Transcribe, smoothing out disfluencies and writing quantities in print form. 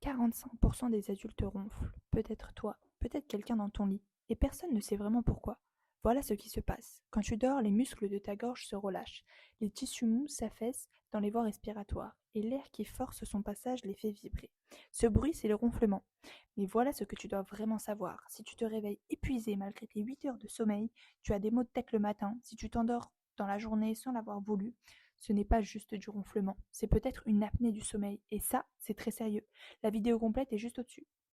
45% des adultes ronflent. Peut-être toi, peut-être quelqu'un dans ton lit. Et personne ne sait vraiment pourquoi. Voilà ce qui se passe. Quand tu dors, les muscles de ta gorge se relâchent. Les tissus mous s'affaissent dans les voies respiratoires. Et l'air qui force son passage les fait vibrer. Ce bruit, c'est le ronflement. Mais voilà ce que tu dois vraiment savoir. Si tu te réveilles épuisé malgré tes 8 heures de sommeil, tu as des maux de tête le matin, si tu t'endors dans la journée sans l'avoir voulu, ce n'est pas juste du ronflement. C'est peut-être une apnée du sommeil. Et ça, c'est très sérieux. La vidéo complète est juste au-dessus.